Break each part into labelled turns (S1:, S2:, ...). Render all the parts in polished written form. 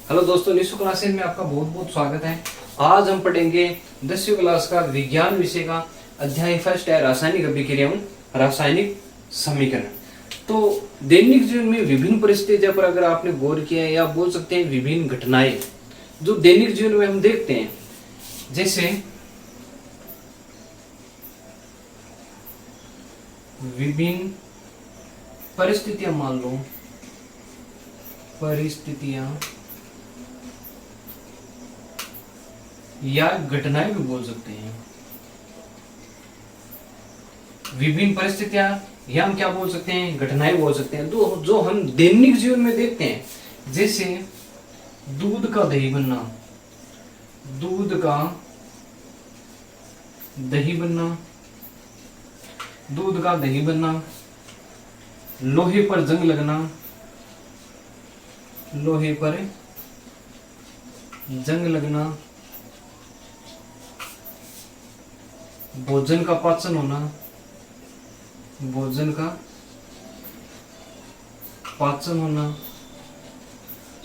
S1: Hello दोस्तों, Nishu classes में आपका बहुत बहुत स्वागत है। आज हम पढ़ेंगे 10वीं क्लास का विज्ञान विषय का अध्याय फर्स्ट है रासायनिक अभिक्रिया एवं रासायनिक समीकरण। तो दैनिक जीवन में विभिन्न परिस्थितियों पर अगर आपने गौर किया है, या बोल सकते हैं विभिन्न घटनाएं जो दैनिक जीवन में हम देखते हैं, जैसे विभिन्न परिस्थितियां, मान लो परिस्थितियां या घटनाएं भी बोल सकते हैं। विभिन्न परिस्थितियां या हम क्या बोल सकते हैं, घटनाएं बोल सकते हैं, तो जो हम दैनिक जीवन में देखते हैं, जैसे दूध का दही बनना, दूध का दही बनना, दूध का दही बनना, लोहे पर जंग लगना, लोहे पर जंग लगना, भोजन का पाचन होना, भोजन का पाचन होना,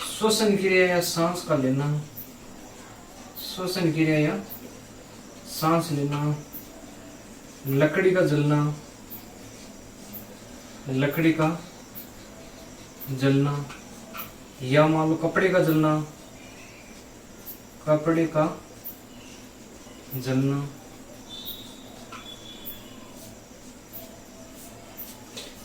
S1: श्वसन क्रिया या सांस का लेना, श्वसन क्रिया या सांस लेना, लकड़ी का जलना, लकड़ी का जलना, या मान लो कपड़े का जलना, कपड़े का जलना।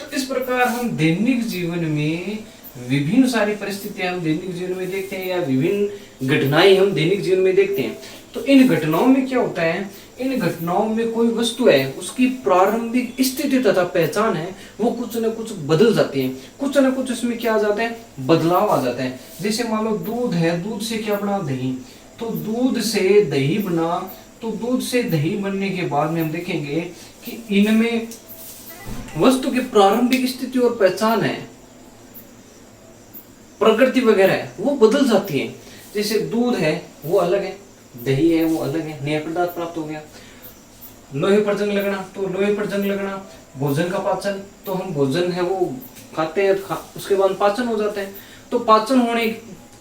S1: तो इस प्रकार हम दैनिक जीवन में विभिन्न सारी परिस्थितियां हम दैनिक जीवन में देखते हैं, या विभिन्न घटनाएं हम दैनिक जीवन में देखते हैं। तो इन घटनाओं में क्या होता है, इन घटनाओं में कोई वस्तु है, उसकी प्रारंभिक स्थिति तथा पहचान है, वो कुछ न कुछ बदल जाती है, कुछ न कुछ उसमें क्या आ जाता है, बदलाव आ जाता है। जैसे मान लो दूध है, दूध से क्या बना, दही। तो दूध से दही बना, तो दूध से दही बनने के बाद में हम देखेंगे कि इनमें वस्तु की प्रारंभिक स्थिति और पहचान है, प्रकृति वगैरह है, वो बदल जाती है। जैसे दूध है वो अलग है, दही है वो अलग है, नया पदार्थ प्राप्त हो गया। लोहे पर जंग लगना, तो लोहे पर जंग लगना, भोजन का पाचन, तो हम भोजन है वो खाते हैं, उसके बाद पाचन हो जाता है। तो पाचन होने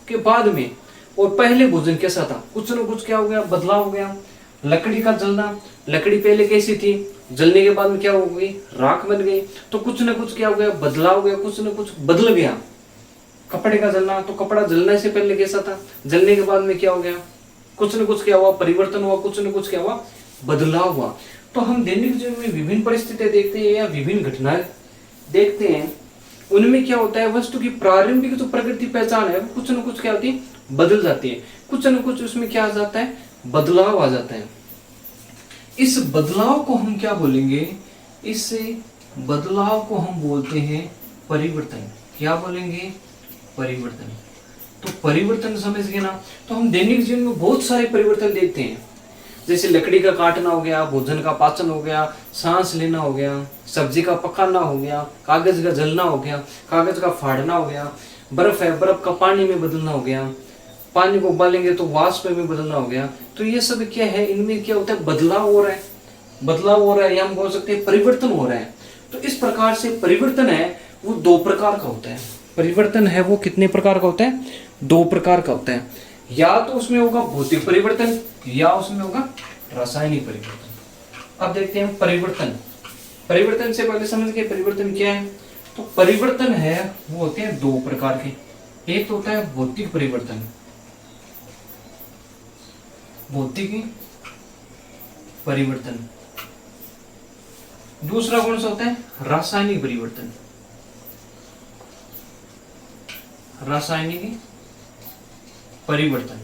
S1: के बाद में और पहले भोजन कैसा था, कुछ न कुछ क्या हो गया, बदलाव हो गया। लकड़ी का जलना, लकड़ी पहले कैसी थी, जलने के बाद में क्या हो गई, राख बन गई। तो कुछ न कुछ क्या हो गया, बदलाव हो गया, कुछ न कुछ बदल गया। कपड़े का जलना, तो कपड़ा जलने से पहले कैसा था, जलने के बाद में क्या हो गया, कुछ न कुछ क्या हुआ, परिवर्तन हुआ, कुछ न कुछ क्या हुआ, बदलाव हुआ। तो हम दैनिक जीवन में विभिन्न परिस्थितियां देखते हैं या विभिन्न घटनाएं देखते हैं, उनमें क्या होता है, वस्तु की प्रारंभिक जो प्रकृति पहचान है वो कुछ न कुछ क्या होती है, बदल जाती है, कुछ न कुछ उसमें क्या आ जाता है, बदलाव आ जाता है। इस बदलाव को हम क्या बोलेंगे, इस बदलाव को हम बोलते हैं परिवर्तन। क्या बोलेंगे, परिवर्तन। तो परिवर्तन समझ गए ना। तो हम दैनिक जीवन में बहुत सारे परिवर्तन देखते हैं, जैसे लकड़ी का काटना हो गया, भोजन का पाचन हो गया, सांस लेना हो गया, सब्जी का पकाना हो गया, कागज का जलना हो गया, कागज का फाड़ना हो गया, बर्फ है, बर्फ का पानी में बदलना हो गया, पानी को उबालेंगे तो वाष्प में बदलना हो गया। तो ये सब क्या है, इनमें क्या होता है, बदलाव हो रहा है, बदलाव हो रहा है, या हम बोल सकते हैं परिवर्तन हो रहा है। तो इस प्रकार से परिवर्तन है वो दो प्रकार का होता है। परिवर्तन है वो कितने प्रकार का होता है, दो प्रकार का होता है। या तो उसमें होगा भौतिक परिवर्तन, या उसमें होगा रासायनिक परिवर्तन। अब देखते हैं परिवर्तन। परिवर्तन से पहले समझ गए परिवर्तन क्या है। तो परिवर्तन है वो होते हैं दो प्रकार के। एक तो होता है भौतिक परिवर्तन, भौतिक परिवर्तन। दूसरा कौन सा होता है, रासायनिक परिवर्तन, रासायनिक परिवर्तन।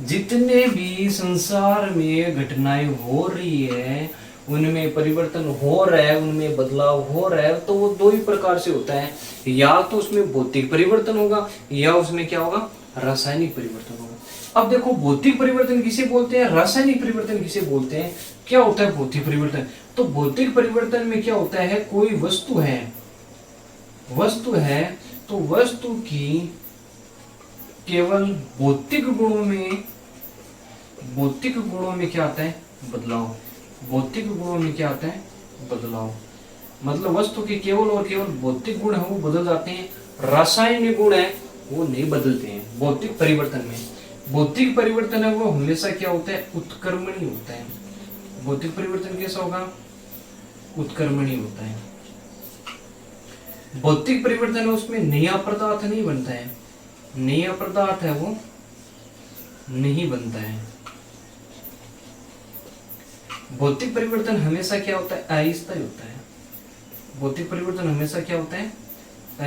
S1: जितने भी संसार में घटनाएं हो रही है, उनमें परिवर्तन हो रहा है, उनमें बदलाव हो रहा है, तो वो दो ही प्रकार से होता है। या तो उसमें भौतिक परिवर्तन होगा, या उसमें क्या होगा, रासायनिक परिवर्तन होगा। अब देखो भौतिक परिवर्तन किसे बोलते हैं, रासायनिक परिवर्तन किसे बोलते हैं। क्या होता है भौतिक परिवर्तन, तो भौतिक परिवर्तन में क्या होता है, कोई वस्तु है, वस्तु है, तो वस्तु की केवल भौतिक गुणों में क्या आता है, बदलाव। भौतिक गुणों में क्या आता है, बदलाव। मतलब वस्तु के केवल और केवल भौतिक गुण है वो बदल जाते हैं, रासायनिक गुण है वो नहीं बदलते हैं। भौतिक परिवर्तन में, भौतिक परिवर्तन है वो हमेशा क्या होता है, उत्क्रमणीय होता है। भौतिक परिवर्तन कैसा होगा, उत्क्रमणीय होता है। भौतिक परिवर्तन है उसमें नया पदार्थ नहीं बनता है, नया पदार्थ है वो नहीं बनता है। भौतिक परिवर्तन हमेशा क्या होता है, अस्थायी होता है। भौतिक परिवर्तन हमेशा क्या होता है,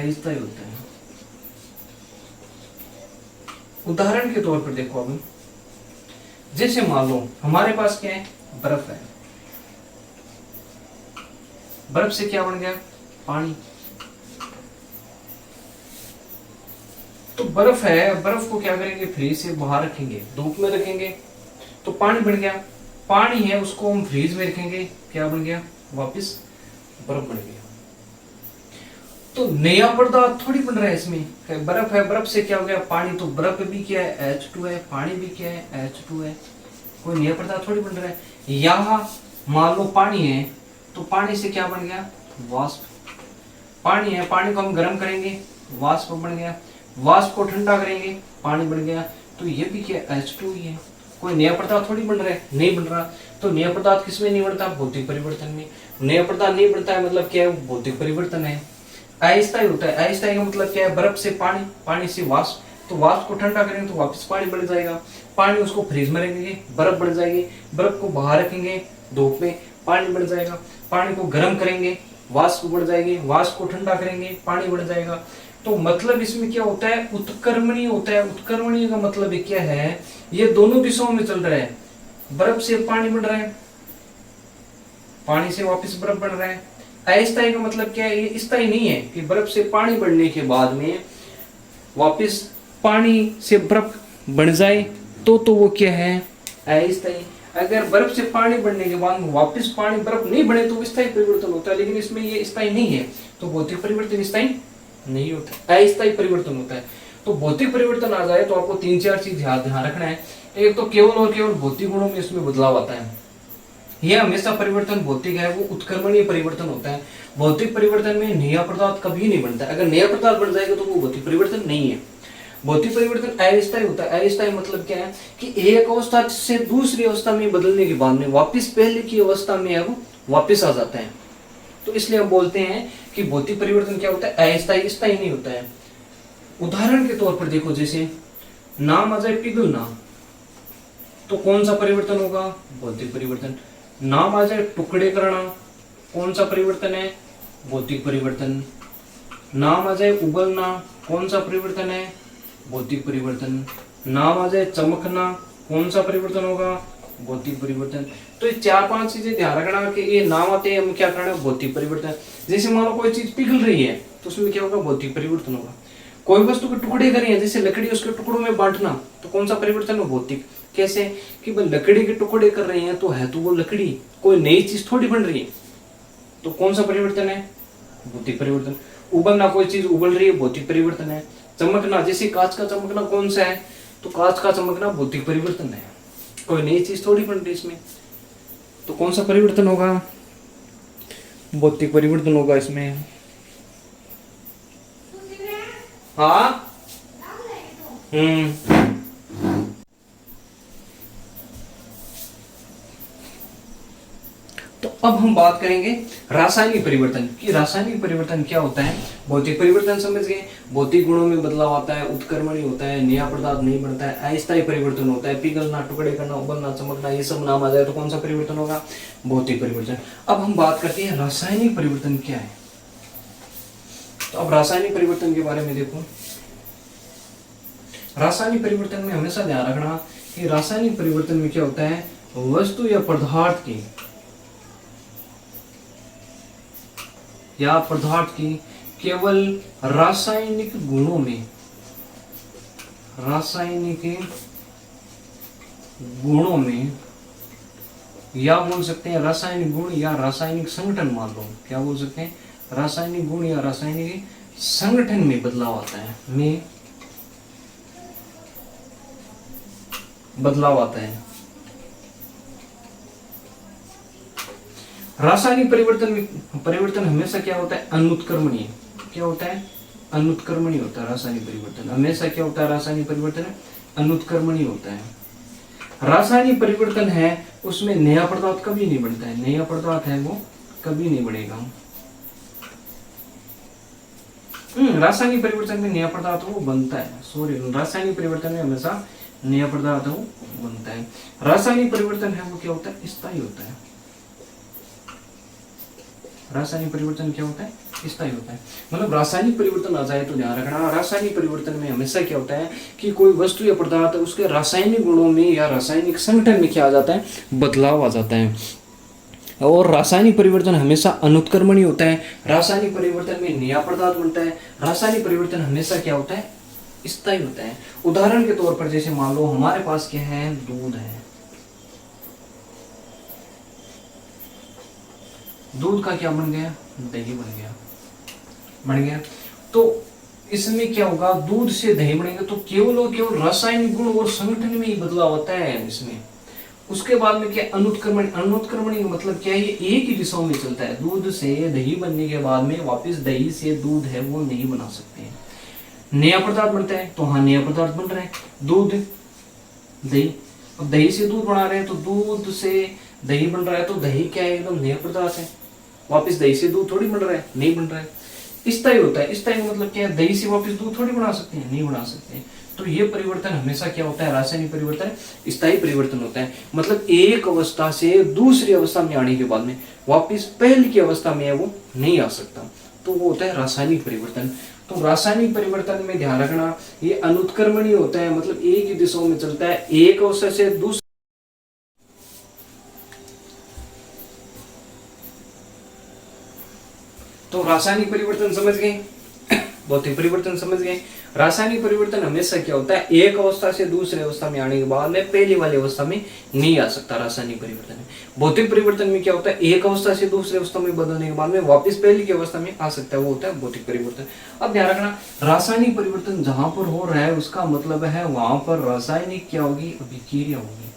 S1: अस्थायी होता है। उदाहरण के तौर पर देखो, अब जैसे मान लो हमारे पास क्या है, बर्फ है। बर्फ से क्या बन गया, पानी। तो बर्फ है, बर्फ को क्या करेंगे, फ्रीज से बाहर रखेंगे, धूप में रखेंगे तो पानी बन गया। पानी है उसको हम फ्रीज में रखेंगे, क्या बन गया, वापस बर्फ बन गया। तो नया पदार्थ थोड़ी बन रहा है इसमें। बर्फ है, बर्फ से क्या हो गया, पानी। तो बर्फ भी क्या है, H2 है, पानी भी क्या है, H2 है। कोई नया पदार्थ थोड़ी बन रहा है। यहाँ मान लो पानी है, तो पानी से क्या बन गया, वाष्प। पानी है, पानी को हम गर्म करेंगे, वाष्प बन गया। वाष्प को ठंडा करेंगे, पानी बन गया। तो ये भी क्या, H2 ही है। कोई नया पदार्थ थोड़ी बन रहा है, नहीं बन रहा। तो नया पदार्थ किसमें नहीं बनता, भौतिक परिवर्तन में। नया पदार्थ नहीं बनता है मतलब क्या है, भौतिक परिवर्तन है। अस्थायी होता है। अस्थायी का मतलब क्या है, बर्फ से पानी, पानी से वाष्प। तो वाष्प को ठंडा करेंगे तो वापस पानी बन जाएगा। पानी उसको फ्रीज में रखेंगे, बर्फ बन जाएगी। बर्फ को बाहर रखेंगे धूप में, पानी बन जाएगा। पानी को गर्म करेंगे, वाष्प बढ़ जाएगी। वाष्प को ठंडा करेंगे, पानी बढ़ जाएगा। तो मतलब इसमें क्या होता है, उत्क्रमणीय होता है। उत्क्रमणीय का मतलब क्या है, ये दोनों दिशाओं में चल रहा है। बर्फ से पानी बन रहा है, पानी से वापस बर्फ बन रहा है। अस्थायी का मतलब क्या है, ये स्थायी नहीं है कि बर्फ से पानी बढ़ने के बाद में वापस पानी से बर्फ बन जाए, तो वो क्या है, अस्थायी। अगर बर्फ से पानी बढ़ने के बाद वापस पानी बर्फ नहीं बने तो स्थायी परिवर्तन होता है। लेकिन इसमें ये स्थायी नहीं है, तो भौतिक परिवर्तन स्थायी नहीं होता, अस्थायी परिवर्तन होता है। तो भौतिक परिवर्तन आ जाए तो आपको 3-4 चीज ध्यान रखना है। एक तो केवल और केवल भौतिक गुणों में इसमें बदलाव आता है। यह हमेशा परिवर्तन भौतिक है, वो उत्क्रमणीय परिवर्तन होता है। भौतिक परिवर्तन में नया पदार्थ कभी नहीं बनता। अगर नया पदार्थ बन जाएगा तो वो भौतिक परिवर्तन नहीं है। भौतिक परिवर्तन अस्थायी होता है। अस्थायी मतलब क्या है कि एक अवस्था से दूसरी अवस्था में बदलने के बाद में वापस पहले की अवस्था में वो वापस आ जाता है। तो इसलिए हम बोलते हैं कि भौतिक परिवर्तन क्या होता है, अस्थायी, स्थायी नहीं होता है। उदाहरण के तौर पर देखो, जैसे नाम आ जाए पिघलना, तो कौन सा परिवर्तन होगा, भौतिक परिवर्तन। नाम आ जाए टुकड़े करना, कौन सा परिवर्तन है, भौतिक परिवर्तन। नाम आ जाए उबलना, कौन सा परिवर्तन है, भौतिक परिवर्तन। नाम आ जाए चमकना, कौन सा परिवर्तन होगा, भौतिक परिवर्तन। तो ये 4-5 चीजें ध्यान रखना कि ये नाम आते हैं, हम क्या करना है, भौतिक परिवर्तन। जैसे मान लो कोई चीज पिघल रही है तो उसमें क्या होगा, भौतिक परिवर्तन होगा। कोई वस्तु के टुकड़े कर रही है, जैसे लकड़ी, उसके टुकड़ों में बांटना, तो कौन सा परिवर्तन है, भौतिक। कैसे कि भाई लकड़ी के टुकड़े कर रहे हैं तो है तो वो लकड़ी, कोई नई चीज थोड़ी बन रही है। तो कौन सा परिवर्तन है, भौतिक परिवर्तन। उबलना, कोई चीज उबल रही है, भौतिक परिवर्तन है। चमकना, जैसे कांच का चमकना कौन सा है, तो कांच का चमकना भौतिक परिवर्तन है। कोई नई चीज थोड़ी बन रही इसमें, तो कौन सा परिवर्तन होगा, भौतिक परिवर्तन होगा इसमें। हाँ, तो अब हम बात करेंगे रासायनिक परिवर्तन की। रासायनिक परिवर्तन क्या होता है, भौतिक परिवर्तन समझ गए, भौतिक गुणों में बदलाव आता है, उत्क्रमणीय होता है, नया पदार्थ नहीं बनता है। अस्थायी परिवर्तन होता है, पिघलना, टुकड़े करना, उबलना, चमकना, ये सब नाम आ जाए तो कौन सा परिवर्तन होगा, भौतिक परिवर्तन। अब हम बात करते हैं रासायनिक परिवर्तन क्या है। तो अब रासायनिक परिवर्तन के बारे में देखो। रासायनिक परिवर्तन में हमेशा ध्यान रखना कि रासायनिक परिवर्तन में क्या होता है, वस्तु या पदार्थ की केवल रासायनिक गुणों में या बोल सकते हैं रासायनिक गुण या रासायनिक संगठन, मान लो क्या बोल सकते हैं, रासायनिक गुण या रासायनिक संगठन में बदलाव आता है, रासायनिक परिवर्तन हमेशा क्या होता है, अनुत्क्रमणीय। क्या होता है, अनुत्क्रमणीय होता है रासायनिक परिवर्तन। हमेशा क्या होता है रासायनिक परिवर्तन? अनुत्क्रमणीय होता है। रासायनिक परिवर्तन है उसमें नया पदार्थ कभी नहीं बनता है, नया पदार्थ है वो कभी नहीं बनेगा। रासायनिक परिवर्तन में नया पदार्थ वो बनता है, सॉरी, रासायनिक परिवर्तन में हमेशा नया पदार्थ वो बनता है। रासायनिक परिवर्तन है वो क्या होता है? स्थायी होता है। रासायनिक परिवर्तन क्या होता है? स्थायी होता है। मतलब रासायनिक परिवर्तन आ जाए तो ध्यान रखना, रासायनिक परिवर्तन में हमेशा क्या होता है कि कोई वस्तु या पदार्थ उसके रासायनिक गुणों में या रासायनिक संगठन में क्या आ जाता है? बदलाव आ जाता है। और रासायनिक परिवर्तन हमेशा अनुत्क्रमणीय होता है। रासायनिक परिवर्तन में नया पदार्थ बनता है। रासायनिक परिवर्तन हमेशा क्या होता है? स्थायी होता है। उदाहरण के तौर पर जैसे मान लो हमारे पास क्या है? दूध है। दूध का क्या बन गया? दही बन गया। तो इसमें क्या होगा? दूध से दही बनेगा तो केवल और केवल रासायनिक गुण और संगठन में ही बदलाव होता है इसमें। उसके बाद में क्या? अनुत्क्रमण। अनुत्क्रमण का मतलब क्या है? ये एक ही दिशाओं में चलता है। दूध से दही बनने के बाद में वापस दही से दूध है वो नहीं बना सकते हैं। नया पदार्थ बनता है तो हाँ नया पदार्थ बन रहा है, दूध दही। अब दही से दूध बना रहे हैं तो दूध से दही बन रहा है तो दही क्या है? एकदम नया पदार्थ है। वापस दही से दूध थोड़ी बन रहा है, नहीं बन रहा है। स्थायी होता है। स्थायी मतलब क्या है? दही से वापस दूध थोड़ी बना सकते हैं, नहीं बना सकते। तो ये परिवर्तन हमेशा क्या होता है? रासायनिक परिवर्तन स्थायी परिवर्तन होता है। मतलब एक अवस्था से दूसरी अवस्था में आने के बाद में वापस पहले की अवस्था में है वो नहीं आ सकता, तो वो होता है रासायनिक परिवर्तन। तो रासायनिक परिवर्तन में ध्यान रखना ये अनुत्क्रमणीय होता है, मतलब एक ही दिशाओं में चलता है, एक अवस्था से दूसरी। तो रासायनिक परिवर्तन समझ गए, भौतिक परिवर्तन समझ गए। रासायनिक परिवर्तन हमेशा क्या होता है? एक अवस्था से दूसरी अवस्था में आने के बाद में पहली वाली अवस्था में नहीं आ सकता रासायनिक परिवर्तन में। भौतिक परिवर्तन में क्या होता है? एक अवस्था से दूसरी अवस्था में बदलने के बाद में वापस पहली की अवस्था में आ सकता है, वो होता है भौतिक परिवर्तन। अब ध्यान रखना, रासायनिक परिवर्तन जहां पर हो रहा है उसका मतलब है वहां पर रासायनिक क्या होगी? अभिक्रिया होगी।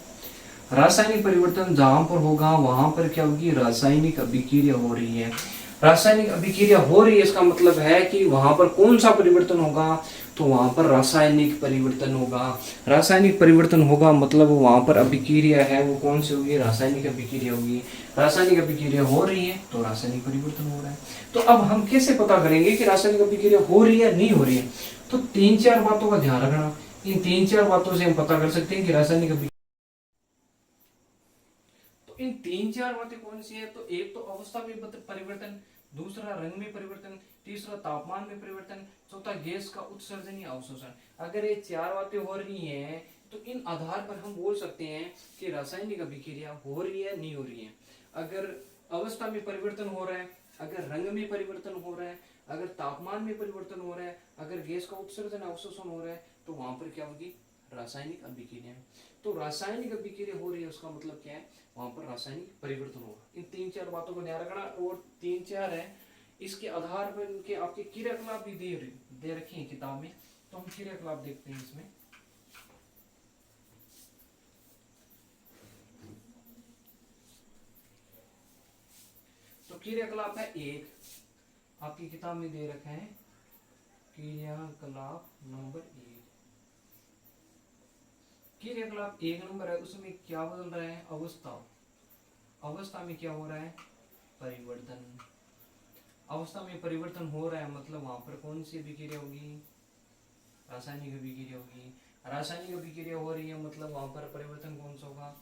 S1: रासायनिक परिवर्तन जहां पर होगा वहां पर क्या होगी? रासायनिक अभिक्रिया हो रही है। रासायनिक अभिक्रिया हो रही है इसका मतलब है कि वहां पर कौन सा परिवर्तन होगा? तो वहां पर रासायनिक परिवर्तन होगा। रासायनिक परिवर्तन होगा मतलब वहां पर अभिक्रिया है वो कौन सी होगी? रासायनिक अभिक्रिया होगी। रासायनिक अभिक्रिया हो रही है तो रासायनिक परिवर्तन हो रहा है। तो अब हम कैसे पता करेंगे कि रासायनिक अभिक्रिया हो रही है नहीं हो रही है? तो 3-4 बातों का ध्यान रखना। इन 3-4 बातों से हम पता कर सकते हैं कि रासायनिक अभिक्रिया। इन 3-4 बातें कौन सी है? तो एक तो अवस्था में परिवर्तन, दूसरा रंग में परिवर्तन, तीसरा तापमान में परिवर्तन, चौथा गैस का उत्सर्जन या अवशोषण। अगर ये 4 बातें हो रही हैं तो इन आधार पर हम बोल सकते हैं कि रासायनिक अभिक्रिया हो रही है नहीं हो रही है। अगर अवस्था में परिवर्तन हो रहा है, अगर रंग में परिवर्तन हो रहा है, अगर तापमान में परिवर्तन हो रहा है, अगर गैस का उत्सर्जन अवशोषण हो रहा है, तो वहां पर क्या होगी? रासायनिक अभिक्रिया। तो रासायनिक अभिक्रिया हो रही है उसका मतलब क्या है? वहां पर रासायनिक परिवर्तन होगा। इन 3-4 बातों को ध्यान रखना। और 3-4 है, इसके आधार पर इनके आपके क्रियाकलाप भी दे रखे हैं किताब में, तो हम क्रियाकलाप देखते हैं इसमें। तो क्रियाकलाप है एक, आपकी किताब में दे रखा है क्रियाकलाप नंबर 1। क्रियाकलाप 1 नंबर है, उसमें क्या बदल रहा है? अवस्था। अवस्था में क्या हो रहा है? परिवर्तन। अवस्था में परिवर्तन हो रहा है मतलब वहां पर कौन सी अभिक्रिया होगी? रासायनिक अभिक्रिया होगी। रासायनिक अभिक्रिया हो रही है मतलब वहां पर परिवर्तन कौन सा होगा?